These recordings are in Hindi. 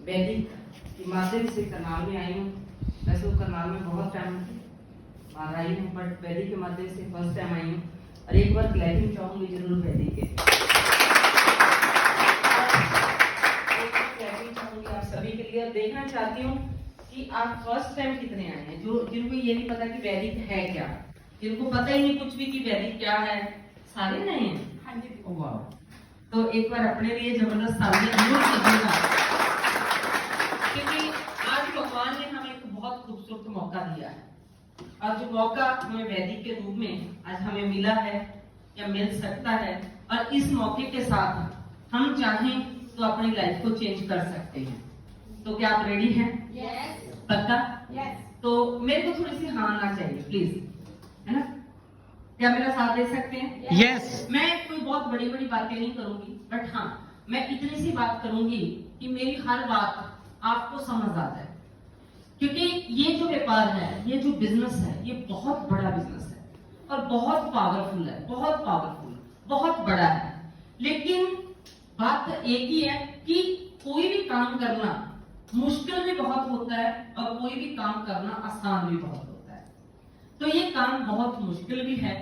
वैदिक के माध्यम से करनाल में आई हूँ। वैसे तो करनाल में बहुत टाइम बाद आई हूँ, बट वैदिक के माध्यम से फर्स्ट टाइम आई हूँ और एक बार क्लैपिंग चाहूंगी जरूर वैदिक के। क्लैपिंग चाहूंगी आप सभी के लिए। देखना चाहती हूँ कि आप फर्स्ट टाइम कितने आए हैं, जो जिनको ये नहीं पता कि वैदिक है क्या, जिनको पता ही नहीं कुछ भी कि वैदिक क्या है। सारे नहीं हैं? हाँ जी। वाह, तो एक बार अपने लिए जबरदस्त तालियां जरूर कीजिएगा, क्योंकि आज भगवान ने हमें एक बहुत खूबसूरत मौका दिया है और जो मौका हमें वैदिक के रूप में आज हमें मिला है या मिल सकता है, और इस मौके के साथ हम चाहें तो अपनी लाइफ को चेंज कर सकते हैं। तो क्या आप रेडी हैं? Yes. पक्का? Yes. तो मेरे को थोड़ी सी हाँ ना चाहिए प्लीज, है ना? क्या मेरा साथ दे सकते हैं? यस। मैं कोई बहुत बड़ी बड़ी बातें नहीं करूंगी, बट हाँ मैं इतनी सी बात करूंगी कि मेरी हर बात आपको समझ आ जाए, क्योंकि ये जो व्यापार है, ये जो बिजनेस है, ये बहुत बड़ा बिजनेस है और बहुत पावरफुल है, बहुत पावरफुल, बहुत बड़ा है। लेकिन बात एक ही है कि कोई भी काम करना मुश्किल भी बहुत होता है और कोई भी काम करना आसान भी बहुत होता है। तो ये काम बहुत मुश्किल भी है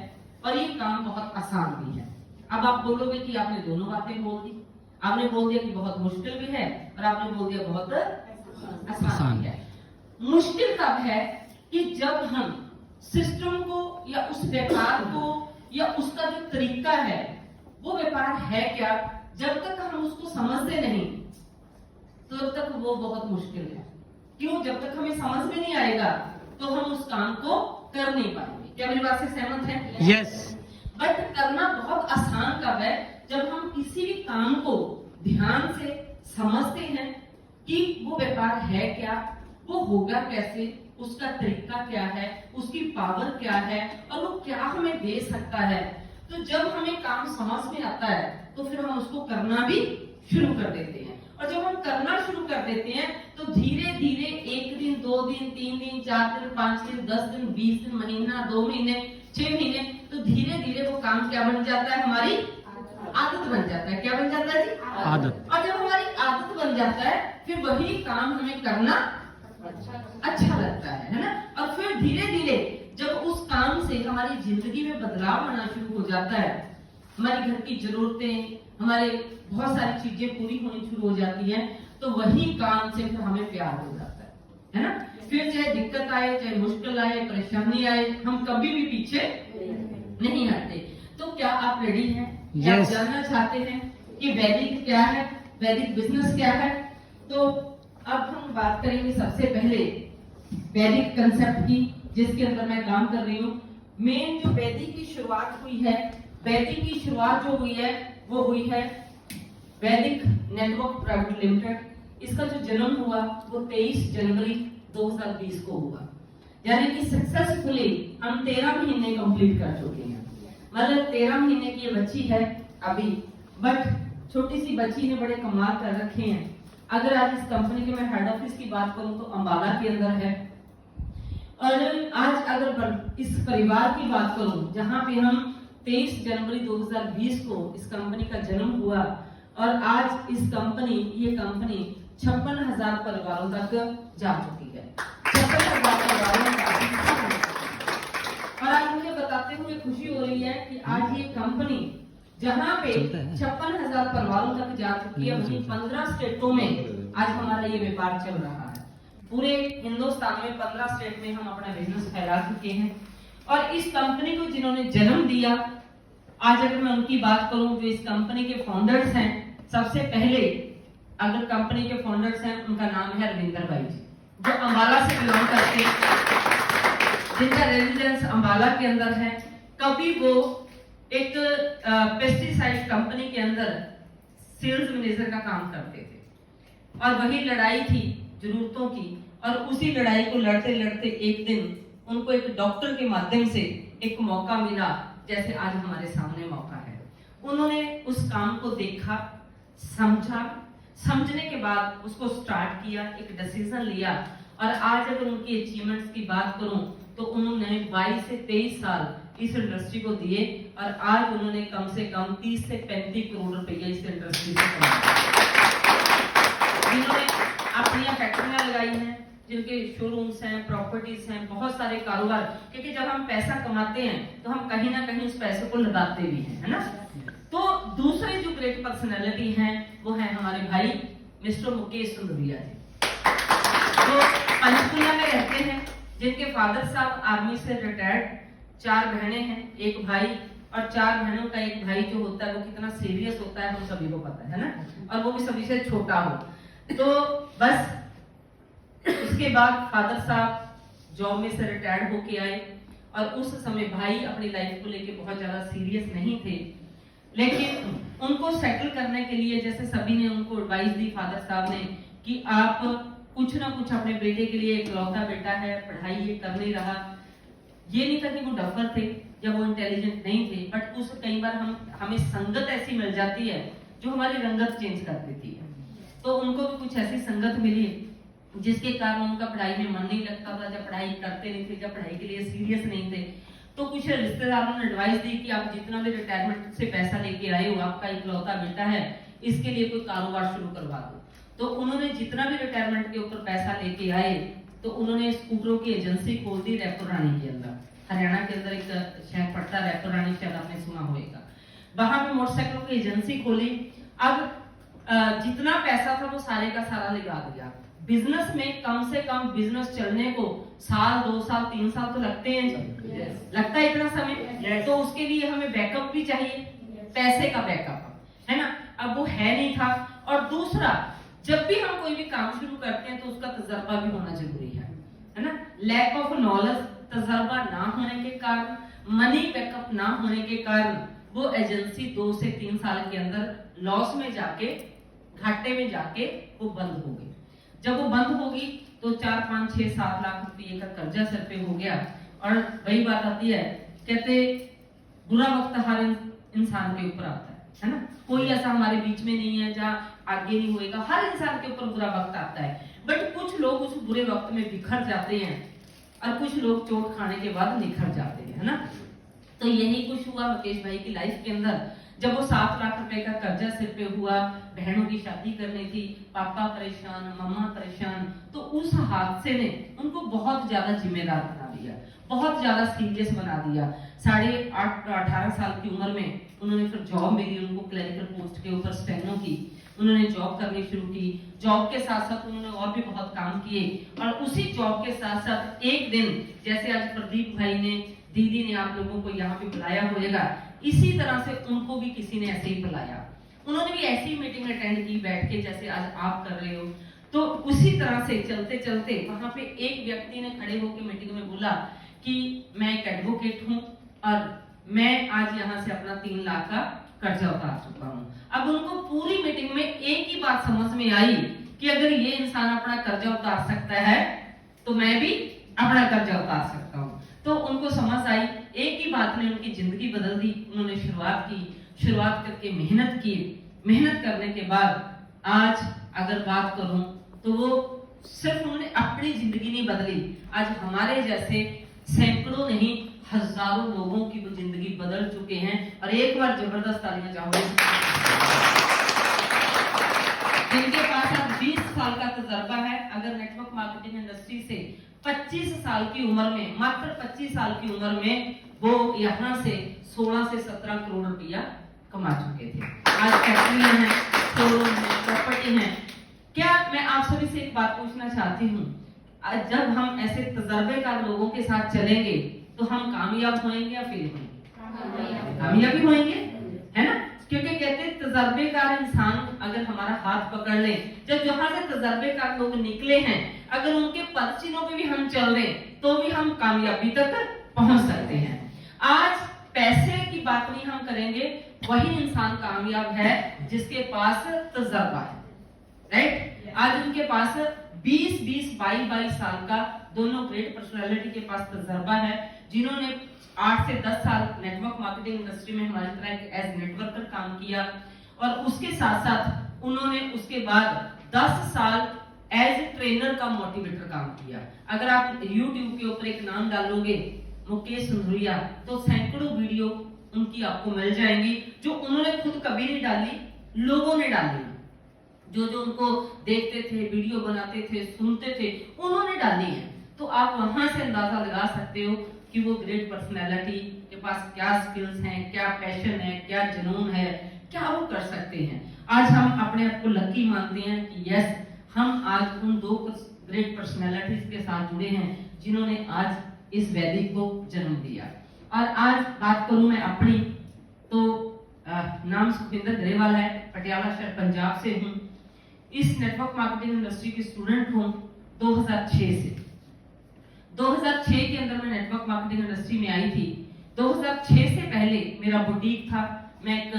और ये काम बहुत आसान भी है। अब आप बोलोगे कि आपने दोनों बातें बोल दी, आपने बोल दिया कि बहुत मुश्किल भी है और आपने बोल दिया बहुत आसान भी है। मुश्किल तब है कि जब हम सिस्टम को या उस व्यापार को या उसका जो तरीका है, वो व्यापार है क्या, जब तक हम उसको समझते नहीं तब तक वो बहुत मुश्किल है। क्यों? जब तक हमें समझ में नहीं आएगा तो हम उस काम को कर नहीं पाएंगे। क्या मेरी बात से सहमत है? यस। बट करना बहुत आसान कब है? जब हम किसी भी काम को ध्यान से समझते हैं कि वो व्यापार है क्या, वो होगा कैसे, उसका तरीका क्या है, उसकी पावर क्या है और वो क्या हमें दे सकता है। तो जब हमें काम समझ में आता है तो फिर हम उसको करना भी शुरू कर देते हैं, और जब हम करना शुरू कर देते हैं तो धीरे धीरे 1 दिन 2 दिन 3 दिन 4 दिन 5 दिन 10 दिन 20 दिन, महीना 2 महीने 6 महीने, तो धीरे धीरे वो काम क्या बन जाता है? हमारी आदत बन जाता है। क्या बन जाता है जी? आदत। और जब हमारी आदत बन जाता है फिर वही काम हमें करना अच्छा लगता है ना? और फिर धीरे धीरे जब उस काम से हमारी जिंदगी में बदलाव आना शुरू हो जाता है, हमारी घर की जरूरतें, हमारे बहुत सारी चीजें पूरी होनी शुरू हो जाती हैं, तो वही काम से फिर हमें प्यार हो जाता है ना? फिर चाहे दिक्कत आए, चाहे मुश्किल आए, परेशानी आए, हम कभी भी पीछे नहीं हटते। तो क्या आप रेडी हैं? क्या आप जानना चाहते हैं कि वैदिक क्या है, वैदिक बिजनेस क्या है? तो अब हम बात करेंगे सबसे पहले वैदिक कंसेप्ट की, जिसके अंदर मैं काम कर रही हूँ। मेन जो वैदिक की शुरुआत हुई है, वैदिक की शुरुआत जो हुई है वो हुई है वैदिक नेटवर्क प्राइवेट लिमिटेड। इसका जो जन्म हुआ वो 23 जनवरी 2020 को हुआ, यानी कि सक्सेसफुली हम 13 महीने कंप्लीट कर चुके हैं। मतलब 13 महीने की ये बच्ची है अभी, बट छोटी सी बच्ची ने बड़े कमाल कर रखे हैं। अगर आज इस कंपनी के मैं हेड ऑफिस की बात करूं तो अंबाला के अंदर है, और आज अगर इस परिवार की बात करूं जहां पे हम 23 जनवरी 2020 को इस कंपनी का जन्म हुआ, और आज ये कंपनी 56,000 परिवारों तक जा चुकी है। 56,000 परिवारों तक। और आज मुझे बताते हुए खुशी हो रही है कि आज ये कंपनी जहां पे 56,000 परिवारों तक जा चुकी है, वहीं 15 स्टेटों में आज हमारा ये व्यापार चल रहा है। पूरे हिंदुस्तान में 15 स्टेट में हम अपना बिजनेस फैला चुके हैं। और इस कंपनी को जिन्होंने जन्म दिया, आज अगर मैं उनकी बात करूं, जो इस कंपनी के फाउंडर्स हैं, सबसे पहले अगर कंपनी के फाउंडर्स हैं, उनका नाम है रविंदर भाई जी, जो अंबाला से बिलोंग करते हैं, जिनका रेजिडेंस अंबाला के अंदर है। कभी वो एक पेस्टिसाइड कंपनी के अंदर सेल्स मैनेजर का काम करते थे, और वही लड़ाई थी जरूरतों की, और उसी लड़ाई को लड़ते लड़ते एक दिन उनको एक डॉक्टर के माध्यम से एक मौका मिला, जैसे आज हमारे सामने मौका है। उन्होंने उस काम को देखा, समझा, समझने के बाद उसको स्टार्ट किया, एक डिसीजन लिया, और आज अगर उनकी अचीवमेंट्स की बात करूं तो उन्होंने 22 से 23 साल इस इंडस्ट्री को दिए, और आज उन्होंने कम से कम 30 से 35 करोड़ रुपए इस इंडस्ट्री से कमाए। जिन्होंने अपनी फैक्ट्रियां लगाई हैं, जिनके शोरूम्स हैं, प्रॉपर्टीज हैं, बहुत सारे कारोबार, क्योंकि जब हम पैसा कमाते हैं तो हम कहीं ना कहीं उस पैसे को लगाते भी हैं, है ना। तो दूसरे जो ग्रेट पर्सनैलिटी हैं वो है हमारे भाई मिस्टर मुकेश सुंदरिया जी, जो पंचकुला में रहते हैं, जिनके फादर साहब आर्मी से रिटायर्ड, 4 बहनें हैं, एक भाई, और 4 बहनों का एक भाई जो होता है वो कितना सीरियस होता है हम सभी को पता है ना, और वो भी सभी से छोटा हो। तो बस उसके बाद फादर साहब जॉब में से रिटायर्ड होके आए, और उस समय भाई अपनी लाइफ को लेके बहुत ज्यादा सीरियस नहीं थे, लेकिन उनको सेटल करने के लिए जैसे सभी ने उनको एडवाइस दी फादर साहब ने कि आप कुछ ना कुछ अपने बेटे के लिए, इकलौता बेटा है, पढ़ाई ये कर नहीं रहा। ये नहीं था कि वो डफर थे या वो इंटेलिजेंट नहीं थे, बट उस कई बार हमें संगत ऐसी मिल जाती है जो हमारी रंगत चेंज कर देती है। तो उनको भी कुछ ऐसी संगत मिली जिसके कारण उनका पढ़ाई में मन नहीं लगता था, जब पढ़ाई करते नहीं थे, जब पढ़ाई के लिए सीरियस नहीं थे। तो कुछ रिश्तेदारों ने एडवाइस दी कि आप जितना भी रिटायरमेंट से पैसा लेके आए हो, आपका इकलौता बेटा है, इसके लिए कोई कारोबार शुरू करवा दो। तो उन्होंने जितना भी रिटायरमेंट के ऊपर पैसा लेके आए, तो उन्होंने स्कूटरों की एजेंसी खोल दी रैपुर रानी के अंदर, हरियाणा के अंदर एक शहर पड़ता है रैपुर रानी, शायद आपने सुना होगा। वहां पे मोटरसाइकिलों की एजेंसी खोली। अब जितना पैसा था वो सारे का सारा लगा दिया। बिजनेस में कम से कम बिजनेस चलने को 1 साल 2 साल 3 साल तो लगते हैं, लगता है इतना समय। तो उसके लिए हमें बैकअप भी चाहिए, पैसे का बैकअप, है ना। अब वो है नहीं था। और दूसरा, जब भी हम कोई भी काम शुरू करते हैं तो उसका तजर्बा भी होना जरूरी है ना। लैक ऑफ नॉलेज, तजर्बा ना होने के कारण, मनी बैकअप ना होने के कारण वो एजेंसी 2 से 3 साल के अंदर लॉस में जाके, घाटे में जाके वो बंद हो गई। जब वो बंद होगी तो 4 5 6 7 लाख रुपए का कर्जा सर पे हो गया। और वही बात आती है, कहते बुरा वक्त हर इंसान के ऊपर आता है ना। कोई ऐसा हमारे बीच में नहीं है जहाँ आगे नहीं होएगा, हर इंसान के ऊपर बुरा वक्त आता है। बट कुछ लोग उस बुरे वक्त में बिखर जाते हैं और कुछ लोग चोट खाने के बाद निखर जाते हैं, है ना। तो यही कुछ हुआ मुकेश भाई की लाइफ के अंदर। जब वो 7 लाख रुपए का कर्जा सिर पे हुआ, बहनों की शादी करनी थी, पापा परेशान, मम्मा परेशान, तो उस हादसे ने उनको बहुत ज्यादा जिम्मेदार बना दिया, बहुत ज्यादा सीरियस बना दिया। 18 साल की उम्र में उन्होंने फिर जॉब मिली उनको, क्लरिकल पोस्ट के ऊपर स्टेनो की, उन्होंने जॉब करनी शुरू की। जॉब के साथ साथ उन्होंने और भी बहुत काम किए, और उसी जॉब के साथ साथ एक दिन, जैसे आज प्रदीप भाई ने, दीदी ने आप लोगों को यहाँ पे बुलाया होगा, इसी तरह से उनको भी किसी ने ऐसे ही बुलाया। उन्होंने भी ऐसी मीटिंग अटेंड की बैठ के, जैसे आज आप कर रहे हो। तो उसी तरह से चलते चलते वहां पे एक व्यक्ति ने खड़े होकर मीटिंग में बोला कि मैं एक एडवोकेट हूँ और मैं आज यहाँ से अपना 3 लाख का कर्जा उतार चुका हूँ। अब उनको पूरी मीटिंग में एक ही बात समझ में आई कि अगर ये इंसान अपना कर्जा उतार सकता है तो मैं भी अपना कर्जा उतार सकता हूँ। तो उनको समझ आई, एक ही बात ने उनकी जिंदगी बदल दी। उन्होंने शुरुआत करके मेहनत की। मेहनत करने के बाद आज अगर बात करूं तो वो सिर्फ उन्होंने अपनी जिंदगी नहीं बदली, आज हमारे जैसे सैकड़ों नहीं हजारों लोगों की वो जिंदगी बदल चुके हैं। और एक बार जबरदस्त तालियां चाहूंगी जिनके पास आज 20 साल का तजर्बा है। अगर नेटवर्क मार्केटिंग इंडस्ट्री से 25 साल की उम्र में, मात्र 25 साल की उम्र में वो यहाँ से 16 से 17 करोड़ रुपया कमा चुके थे। आज फैक्ट्रियां हैं, शोरूम है, प्रॉपर्टी है। क्या मैं आप सभी से एक बात पूछना चाहती हूँ, जब हम ऐसे तजर्बेकार लोगों के साथ चलेंगे तो हम कामयाब होंगे या फेल होंगे? कामयाबी होंगे, है ना। क्योंकि कहते हैं तजर्बेकार इंसान अगर हमारा हाथ पकड़ ले, जब जहां से तजर्बेकार लोग निकले हैं, अगर उनके पदचिन्हों पे भी हम चल रहे तो भी हम कामयाबी तक पहुंच सकते हैं। आज पैसे की बात नहीं हम करेंगे, वही इंसान कामयाब है जिसके पास तजर्बा है, राइट। आज उनके पास 20-22 साल का दोनों ग्रेट पर्सनालिटी के पास तजर्बा है, जिन्होंने 8 से 10 साल नेटवर्क मार्केटिंग इंडस्ट्री में हमारी तरह एज नेटवर्कर काम किया, और उसके साथ साथ उन्होंने उसके बाद 10 साल एज ट्रेनर का मोटिवेटर काम किया। अगर आप YouTube के ऊपर एक नाम डालोगे मुकेश सुंदरिया, तो सैकड़ों वीडियो उनकी आपको मिल जाएंगी जो उन्होंने खुद कभी नहीं डाली, लोगों ने डाली। जो जो उनको देखते थे, वीडियो बनाते थे, सुनते थे, उन्होंने डाली है। तो आप वहां से अंदाजा लगा सकते हो कि वो ग्रेट पर्सनैलिटी के पास क्या स्किल्स हैं, क्या पैशन है, क्या जुनून है, क्या वो कर सकते हैं। आज हम अपने आप को लकी मानते हैं कि यस, हम आज उन 2 ग्रेट पर्सनैलिटीज के साथ जुड़े हैं जिन्होंने आज इस वैदिक को जन्म दिया। और आज बात करूं मैं अपनी, तो नाम सुखविंदर ग्रेवाल है, पटियाला शहर पंजाब से हूं। इस नेटवर्क मार्केटिंग इंडस्ट्री की स्टूडेंट हूं 2006 से। 2006 के अंदर मैं नेटवर्क मार्केटिंग इंडस्ट्री में आई थी। 2006 से पहले मेरा बुटीक था, मैं एक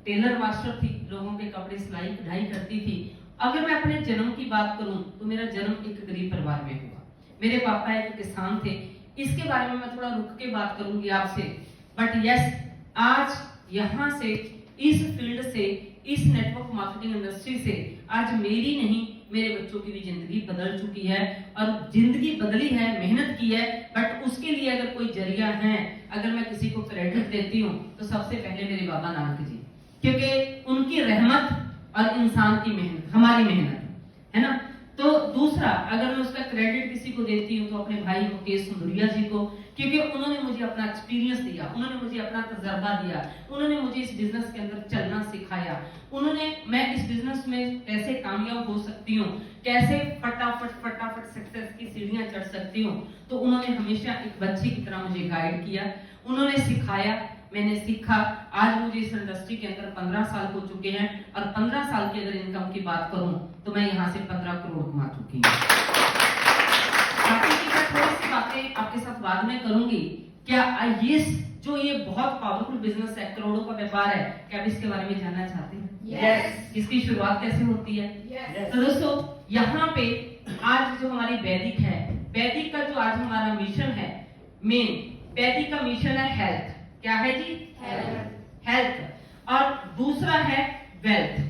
टेलर मास्टर थी, लोगों के कपड़े सिलाई कढ़ाई करती थी। अगर मैं अपने जन्म की बात करूं तो मेरा जन्म एक गरीब परिवार में हुआ। मेरे पापा एक किसान थे, इसके बारे में मैं थोड़ा रुक के बात करूंगी आपसे। बट यस, आज यहाँ से, इस फील्ड से, इस नेटवर्क मार्केटिंग इंडस्ट्री से आज मेरी नहीं, मेरे बच्चों की भी जिंदगी बदल चुकी है। और जिंदगी बदली है, मेहनत की है, बट उसके लिए अगर कोई जरिया है, अगर मैं किसी को क्रेडिट देती हूँ तो सबसे पहले मेरे बाबा नानक जी, क्योंकि उनकी रहमत और इंसान की मेहनत, हमारी मेहनत है ना। तो दूसरा, अगर मैं उसका क्रेडिट किसी को देती हूँ तो अपने भाई मुकेश सुंदरिया जी को, क्योंकि उन्होंने मुझे अपना एक्सपीरियंस दिया, उन्होंने मुझे अपना तजर्बा दिया, उन्होंने मुझे इस बिजनेस के अंदर चलना सिखाया, मैं इस बिजनेस में कैसे कामयाब हो सकती हूँ, कैसे फटाफट सक्सेस की सीढ़ियां चढ़ सकती हूँ। तो उन्होंने हमेशा एक बच्चे की तरह मुझे गाइड किया, उन्होंने सिखाया, मैंने सीखा। आज मुझे इस इंडस्ट्री के अंदर 15 साल हो चुके हैं, और 15 साल की अगर इनकम की बात करूं तो मैं यहाँ से 15 करोड़ कमा चुकी हूँ। बाकी की मैं थोड़ी सी बातें आपके साथ बाद में करूंगी। क्या ये बहुत पावरफुल बिजनेस है, करोड़ों का व्यापार है, क्या आप इसके बारे में जानना चाहते हैं? Yes. इसकी शुरुआत कैसे होती है? Yes. तो दोस्तों, यहाँ पे आज जो हमारी वैदिक है, वैदिक का जो आज हमारा मिशन है, मेन वैदिक का मिशन है हेल्थ। क्या है जी? हेल्थ। और दूसरा है वेल्थ।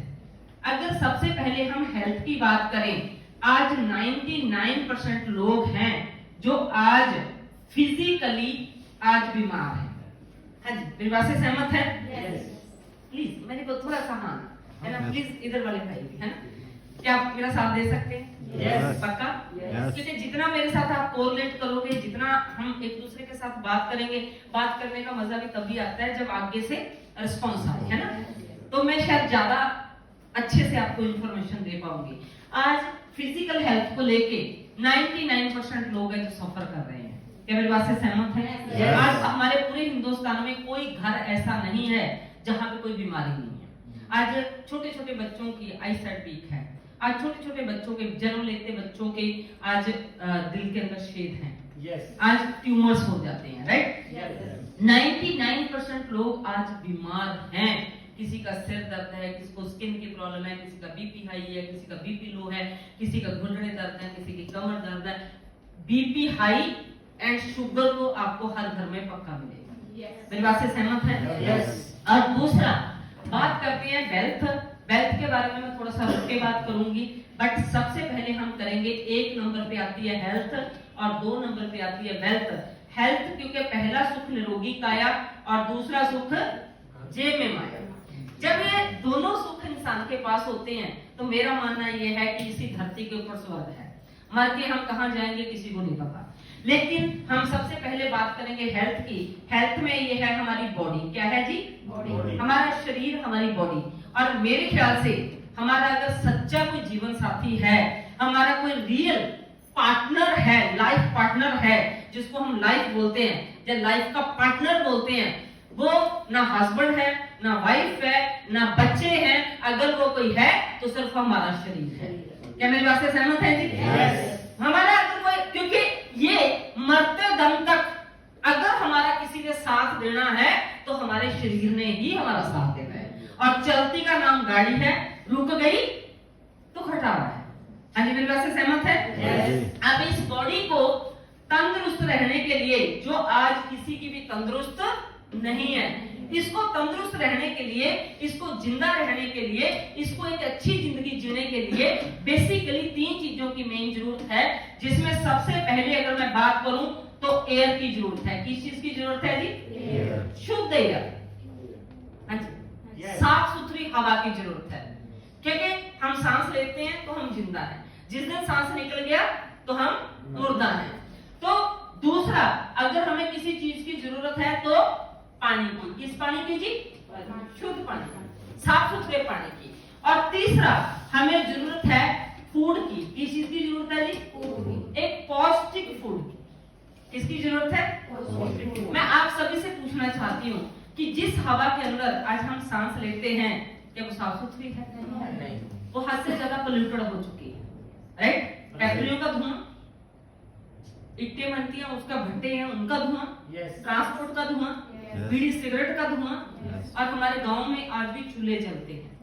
अगर सबसे पहले हम हेल्थ की बात करें, आज 99% लोग हैं जो आज फिजिकली आज बीमार हैं। हाँ जी, मेरी बात से सहमत है? प्लीज मेरे को थोड़ा सा हाँ है ना, प्लीज इधर वाले भाई है ना, क्या आप मेरा साथ दे सकते हैं? पक्का? क्योंकि जितना मेरे साथ आप कोरिलेट करोगे, जितना हम एक दूसरे के साथ बात करेंगे, बात करने का मजा भी तभी आता है जब आगे से रिस्पॉन्स आए, है ना। तो मैं शायद ज्यादा अच्छे से आपको इंफॉर्मेशन दे पाऊंगी। आज फिजिकल हेल्थ को लेके 99% लोग हैं जो सफर कर रहे हैं। क्या मेरी बात से सहमत है? आज हमारे पूरे हिंदुस्तान में कोई घर ऐसा नहीं है जहाँ पे कोई बीमारी नहीं है। आज छोटे छोटे बच्चों की आईसाइट वीक है, आज छोटे छोटे बच्चों के, जन्म लेते बच्चों के आज दिल के अंदर छेद हैं, आज ट्यूमर्स हो जाते हैं, राइट। 99% लोग आज बीमार हैं। किसी का सिर दर्द है, किसी को स्किन की प्रॉब्लम है, किसी का बीपी हाई है, किसी का बीपी लो है, किसी का घुटने दर्द है, किसी की कमर दर्द है। बीपी हाई एंड शुगर तो आपको हर घर में पक्का मिलेगा। मेरी बात से सहमत है? और दूसरा बात करते हैं वेल्थ। वेल्थ के बारे में मैं थोड़ा सा रुक के बात करूंगी, बट सबसे पहले हम करेंगे, 1 नंबर पे आती है हेल्थ और 2 नंबर पे आती है वेल्थ। हेल्थ क्योंकि पहला सुख निरोगी काया और दूसरा सुख जेब में माया। जब ये दोनों सुख इंसान के पास होते हैं तो मेरा मानना ये है कि इसी धरती के ऊपर स्वर्ग है। मर के हम कहाँ जाएंगे किसी को नहीं पता। लेकिन हम सबसे पहले बात करेंगे हेल्थ की। हेल्थ में ये है हमारी बॉडी। क्या है जी? बॉडी। हमारा शरीर, हमारी बॉडी। और मेरे ख्याल से हमारा अगर सच्चा कोई जीवन साथी है, हमारा कोई रियल पार्टनर है, लाइफ पार्टनर है, जिसको हम लाइफ बोलते हैं या लाइफ का पार्टनर बोलते हैं, वो ना हस्बैंड है, ना वाइफ है, ना बच्चे हैं। अगर वो कोई है तो सिर्फ हमारा शरीर है। क्या मेरी बात से सहमत है जी? हमारा अगर कोई, क्योंकि ये मरते दम तक अगर हमारा किसी ने साथ देना है तो हमारे शरीर ने ही हमारा साथ देना है। और चलती का नाम गाड़ी है, रुक गई तो खटारा है। हाँ जी, मेरी बात से सहमत है? अब इस बॉडी को तंदुरुस्त रहने के लिए, जो आज किसी की भी तंदुरुस्त नहीं है, इसको तंदुरुस्त रहने के लिए, इसको जिंदा रहने के लिए, इसको एक अच्छी जिंदगी जीने के लिए बेसिकली 3 चीजों की मेन जरूरत है, जिसमें सबसे पहले अगर मैं बात करूं तो एयर की जरूरत है। किस चीज की जरूरत है जी? शुद्ध एयर, साफ सुथरी हवा की जरूरत है। क्योंकि हम सांस लेते हैं तो हम जिंदा हैं, जिस दिन सांस निकल गया तो हम मुर्दा हैं। तो दूसरा, अगर हमें किसी चीज की जरूरत है तो पानी की, किस पानी की जी? शुद्ध पानी, साफ सुथरे पानी की। और तीसरा, हमें जरूरत है फूड की। किस चीज की जरूरत है जी? एक पौष्टिक फूड की। किसकी जरूरत है? मैं आप सभी से पूछना चाहती हूँ कि जिस हवा के अंदर आज हम सांस लेते हैं, क्या वो साफ सुथरी है? नहीं, वो हद से ज्यादा पोल्यूटेड हो चुकी है, राइट? फैक्ट्रियों का धुआं, इट्टे बनती हैं उसका भट्टे हैं उनका धुआं, ट्रांसपोर्ट का धुआं, बीड़ी सिगरेट का धुआं, और हमारे गांव में आज भी चूल्हे जलते हैं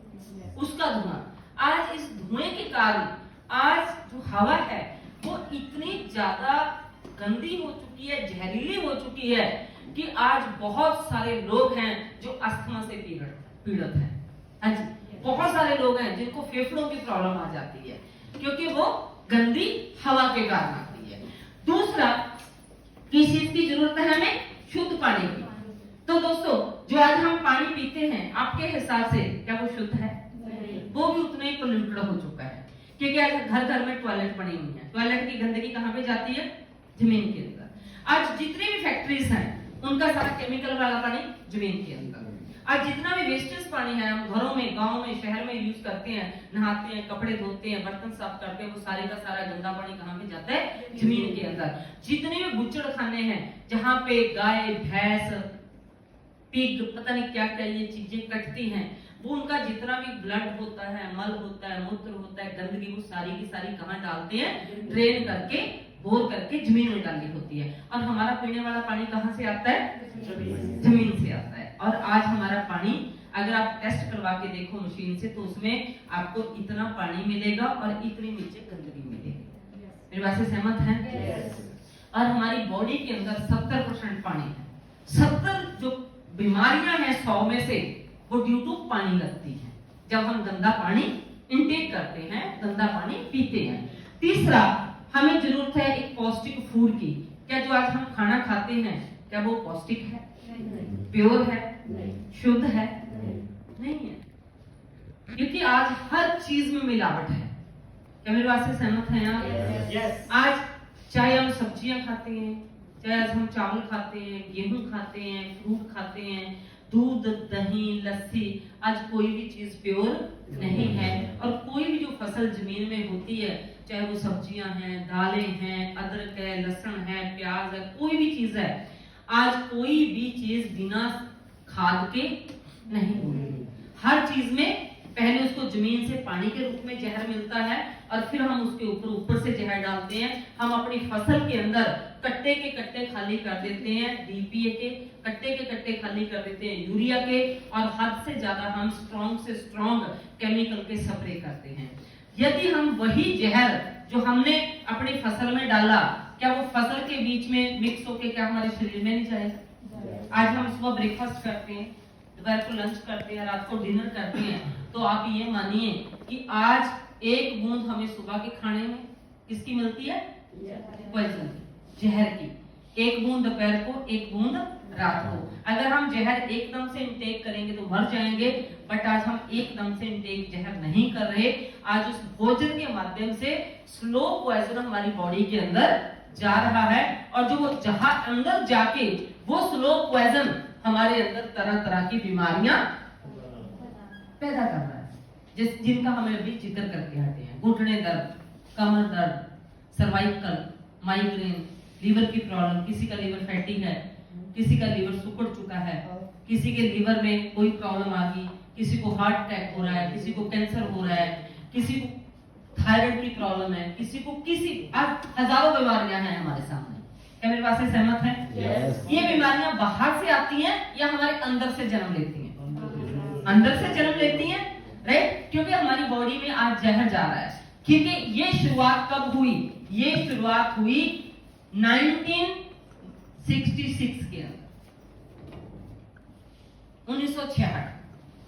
उसका धुआं। आज इस धुएं के कारण आज जो हवा है वो इतनी ज्यादा गंदी हो चुकी है, जहरीली हो चुकी है कि आज बहुत सारे लोग हैं जो अस्थमा से पीड़ित हैं। हाँ जी, बहुत सारे लोग हैं जिनको फेफड़ों की प्रॉब्लम आ जाती है क्योंकि वो गंदी हवा के कारण आती है। दूसरा, किस चीज की जरूरत है हमें? शुद्ध पानी की। तो दोस्तों, जो आज हम पानी पीते हैं, आपके हिसाब से क्या वो शुद्ध है? वो भी उतना ही पोल्यूटेड हो चुका है क्योंकि आज घर घर में टॉयलेट बनी हुई है। टॉयलेट की गंदगी कहाँ पे जाती है? जमीन के अंदर। आज जितनी भी फैक्ट्रीज हैं उनका सारा केमिकल वाला पानी जमीन के अंदर। आज जितना भी वेस्टेज पानी है हम घरों में, गांव में, शहर में यूज करते हैं, नहाते हैं, कपड़े धोते हैं, बर्तन साफ करते हैं, वो सारे का सारा गंदा पानी कहाँ पे जाता है? जमीन के अंदर। जितने भी बुच्चड़ खाने हैं जहाँ पे गाय, भैंस, पिग, पता नहीं क्या क्या ये चीजें कटती हैं, वो उनका जितना भी ब्लड होता है, मल होता है, मूत्र होता है, गंदगी, वो सारी की सारी कहाँ डालते हैं? ड्रेन करके, बोर करके जमीन में डाली होती है। और हमारा पीने वाला पानी कहाँ से आता है? जमीन से आता है। और आज हमारा पानी अगर आप टेस्ट करवा के देखो मशीन से, तो उसमें आपको इतना पानी मिलेगा और इतनी नीचे गंदगी मिलेगी। मेरी बात से सहमत हैं? और हमारी बॉडी के अंदर 70% पानी है। 70 जो बीमारियां हैं 100 में से, वो ड्यू टू पानी लगती है जब हम गंदा पानी इनटेक करते हैं, गंदा पानी पीते हैं। तीसरा, हमें जरूरत है एक पौष्टिक फूड की। क्या जो आज हम खाना खाते हैं क्या वो पौष्टिक है? प्योर है? शुद्ध है? नहीं है, क्योंकि आज हर चीज में मिलावट है। क्या मेरी बात से सहमत हैं आप? आज चाहे हम सब्जियां खाते हैं, चाहे आज हम चावल खाते हैं, गेहूं खाते हैं, फ्रूट खाते हैं, दूध, दही, लस्सी, आज कोई भी चीज प्योर नहीं है। और कोई भी जो फसल जमीन में होती है, चाहे वो सब्जियां हैं, दालें हैं, अदरक है, लहसुन है, प्याज है, कोई भी चीज है, आज कोई भी चीज बिना खाद के नहीं होगी। हर चीज में पहले उसको जमीन से पानी के रूप में जहर मिलता है और फिर हम उसके ऊपर से जहर डालते हैं। हम अपनी फसल के अंदर कट्टे के कट्टे खाली कर देते हैं डीपीए के, कट्टे के कट्टे खाली कर देते हैं यूरिया के, और हद से ज्यादा हम स्ट्रॉन्ग से स्ट्रॉन्ग केमिकल के स्प्रे करते हैं। यदि हम वही जहर जो हमने अपनी फसल में डाला, क्या वो फसल के बीच में मिक्स होके क्या हमारे शरीर में नहीं जाएगा? आज हम सुबह ब्रेकफास्ट करते हैं, दोपहर को लंच करते हैं, रात को डिनर करते हैं, तो आप ये मानिए कि आज एक बूंद हमें सुबह के खाने में किसकी मिलती है? पॉइजन, जहर की। एक बूंद दोपहर को, एक बूंद रात को। अगर हम जहर एकदम से इंटेक करेंगे तो मर जाएंगे, बट आज हम एकदम से इंटेक जहर नहीं कर रहे। आज उस भोजन के माध्यम से स्लो पॉइजन हमारी बॉडी के अंदर जा रहा है, और जो वो जहां अंदर जाके वो स्लो पॉइजन हमारे अंदर तरह तरह की बीमारियां पैदा कर रहा है, जिनका हमें अभी जिक्र करके हटे हैं। घुटने दर्द, कमर दर्द, सर्वाइकल, माइग्रेन, लीवर की प्रॉब्लम, किसी का लीवर फैटी है, किसी का लीवर सुकड़ चुका है, किसी के लीवर में कोई प्रॉब्लम आ गई, किसी को हार्ट अटैक हो रहा है, किसी को कैंसर हो रहा है, किसी को थायराइड की प्रॉब्लम है, किसी को आज हजारों बीमारियां हैं हमारे सामने। क्या मेरी बात से सहमत है? ये बीमारियां बाहर से आती हैं या हमारे अंदर से जन्म लेती हैं? अंदर से जन्म लेती हैं, राइट? क्योंकि हमारी बॉडी में आज जहर जा रहा है। क्योंकि ये शुरुआत कब हुई? ये शुरुआत हुई 1966 के अंदर, 1966।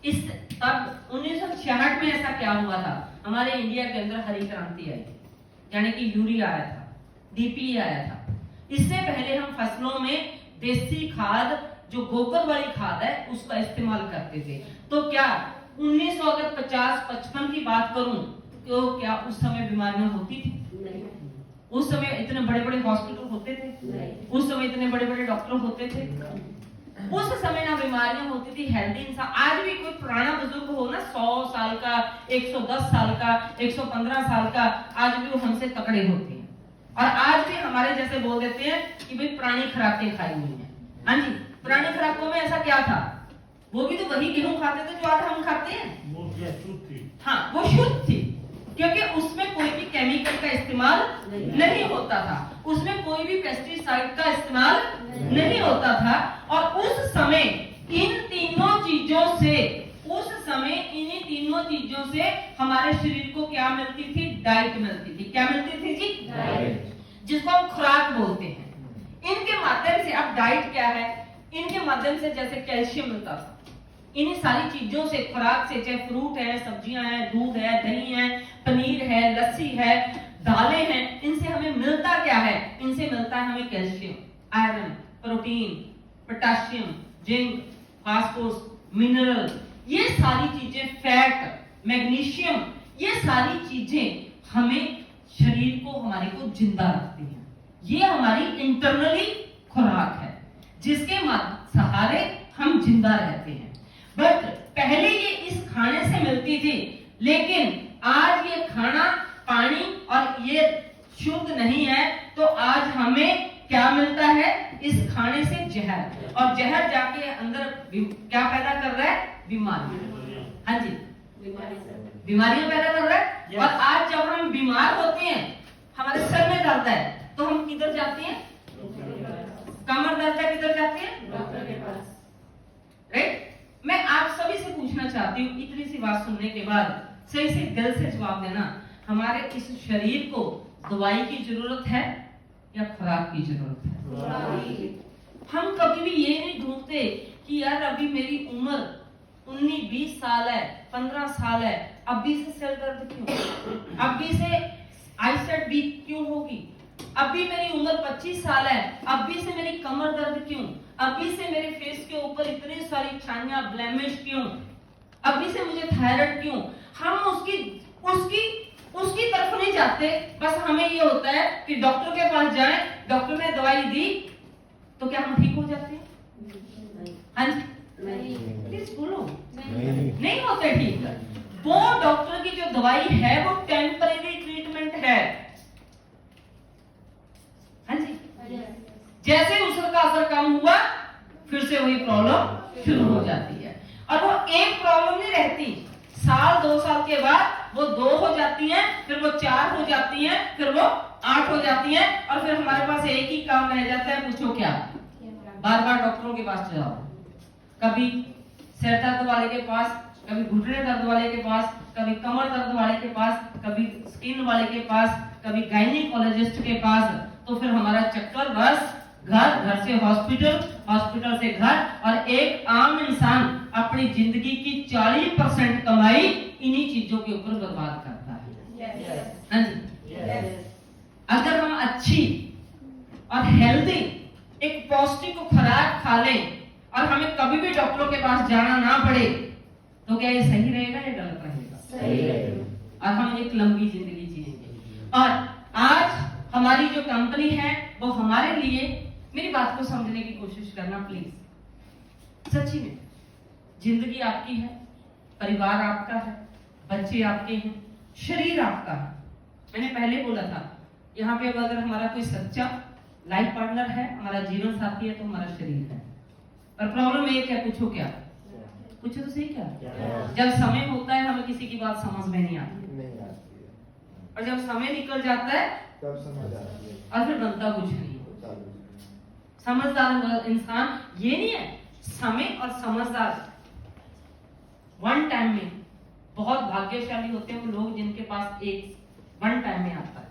इस तब 1966 में ऐसा क्या हुआ था? हमारे इंडिया के अंदर हरी क्रांति आई, यानी कि यूरिया आया था, डीपीए आया था। इससे पहले हम फसलों में देसी खाद, जो गोबर वाली खाद है, उसका इस्तेमाल करते थे। तो क्या 1900 अगर 50-55 की बात करूं तो क्या उस समय बीमारियां होती थी? नहीं। उस समय इतने बड़े बड़े हॉस्पिटल होते थे? नहीं। उस समय इतने बड़े बड़े डॉक्टर होते थे? उस समय ना बीमारियां होती थी, हेल्दी इंसान। आज भी कोई पुराना बुजुर्ग हो ना, 100 साल का, 110 साल का, 115 साल का, आज भी वो हमसे तकड़े होते हैं। और आज भी हमारे जैसे बोल देते हैं कि भाई पुरानी खुराकें खाई हुई हैं। हाँ जी, पुरानी खुराकों में ऐसा क्या था? वो भी तो वही गेहूं खाते थे जो आज हम खाते हैं। वो क्या शुद्ध थी? हाँ, वो शुद्ध थी, क्योंकि उसमें कोई भी केमिकल का इस्तेमाल नहीं होता था, उसमें कोई भी पेस्टिसाइड का इस्तेमाल नहीं होता था। और उस समय इन तीनों चीजों से, उस समय इन्हीं तीनों चीजों से हमारे शरीर को क्या मिलती थी? डाइट मिलती थी। क्या मिलती थी जी? डाइट, जिसको हम खुराक बोलते हैं। इनके माध्यम से, अब डाइट क्या है? इनके माध्यम से जैसे कैल्शियम मिलता था, इन्हीं सारी चीजों से, खुराक से, चाहे फ्रूट है, सब्जियां हैं, दूध है, दही है, पनीर है, लस्सी है, दालें हैं, इनसे हमें मिलता क्या है? इनसे मिलता है हमें calcium, iron, protein, potassium, zinc, phosphorus, mineral, ये सारी चीजें, फैट, मैग्नीशियम, ये सारी चीजें हमें शरीर को, हमारे को जिंदा रखती हैं। ये हमारी इंटरनली खुराक है जिसके सहारे हम जिंदा रहते हैं। बट पहले ये इस खाने से मिलती थी, लेकिन आज ये खाना, पानी और ये शुद्ध नहीं है, तो आज हमें क्या मिलता है? इस खाने से जहर, और जहर जाके अंदर क्या पैदा कर रहा है? बीमारी। हाँ जी, बीमारियां पैदा कर रहा है। और आज जब हम बीमार होते हैं, हमारे सर में दर्द है, तो हम किधर जाते हैं? कमर दर्द है, किधर जाते हैं? डॉक्टर के पास। राइट? मैं आप सभी से पूछना चाहती हूँ, इतनी सी बात सुनने के बाद सही से दिल से जवाब देना, हमारे इस शरीर को दवाई की जरूरत है या खुराक की जरूरत है? हम कभी भी ये नहीं ढूंढते कि यार अभी मेरी उम्र 19-20 साल है, 15 साल है, अभी से सिर दर्द क्यों? अभी से आईसाइट वीक क्यों होगी? अभी मेरी उम्र 25 साल है, अभी से मेरी कमर दर्द क्यों? अभी से मेरे फेस के ऊपर इतनी सारी छाइयां, ब्लेमिश क्यों? अभी से मुझे थायराइड क्यों? हम उसकी तरफ नहीं जाते। बस हमें ये होता है कि डॉक्टर के पास जाएं, डॉक्टर ने दवाई दी तो क्या हम ठीक हो जाते हैं? हाँ जी, प्लीज बोलो। नहीं होते ठीक। वो डॉक्टर की जो दवाई है वो टेम्परेरी ट्रीटमेंट है। हाँ जी, जैसे उसका असर कम हुआ, फिर से वही प्रॉब्लम शुरू हो जाती है। और वो एक प्रॉब्लम नहीं रहती, साल 2 साल के बाद वो 2 हो जाती है, फिर वो 4 हो जाती है, फिर वो 8 हो जाती है, और फिर हमारे पास एक ही काम रह जाता है, पूछो क्या? बार बार डॉक्टरों के पास जाओ। कभी सिर दर्द वाले के पास, कभी घुटने दर्द वाले के पास, कभी कमर दर्द वाले के पास, कभी स्किन वाले के पास, कभी गायनिकोलॉजिस्ट के पास। तो फिर हमारा चक्कर बस घर, घर से हॉस्पिटल, हॉस्पिटल से घर, और एक आम इंसान अपनी जिंदगी की 40% कमाई इन्हीं चीजों के ऊपर बर्बाद करता है। हाँ जी, अगर हम अच्छी और हेल्दी एक पौष्टिक खुराक खा लें और हमें कभी भी डॉक्टरों के पास जाना ना पड़े, तो क्या ये सही रहेगा या गलत रहेगा? सही रहेगा। और हम एक लंबी जिंदगी जिएंगे। और आज हमारी जो कंपनी है वो हमारे लिए, मेरी बात को समझने की कोशिश करना प्लीज। सच्ची में जिंदगी आपकी है, परिवार आपका है, बच्चे आपके हैं, शरीर आपका है। मैंने पहले बोला था, यहाँ पे अगर हमारा कोई सच्चा लाइफ पार्टनर है, हमारा जीवन साथी है, तो हमारा शरीर है। पर प्रॉब्लम एक है, पूछो क्या? पूछो तो सही क्या? जब समय होता है हमें किसी की बात समझ में नहीं आती, और जब समय निकल जाता है तब समझ आती है, और फिर बनता कुछ नहीं। समझदार इंसान ये नहीं है, समय और समझदार वन टाइम में, बहुत भाग्यशाली होते हैं वो लोग जिनके पास एक वन टाइम में आता है।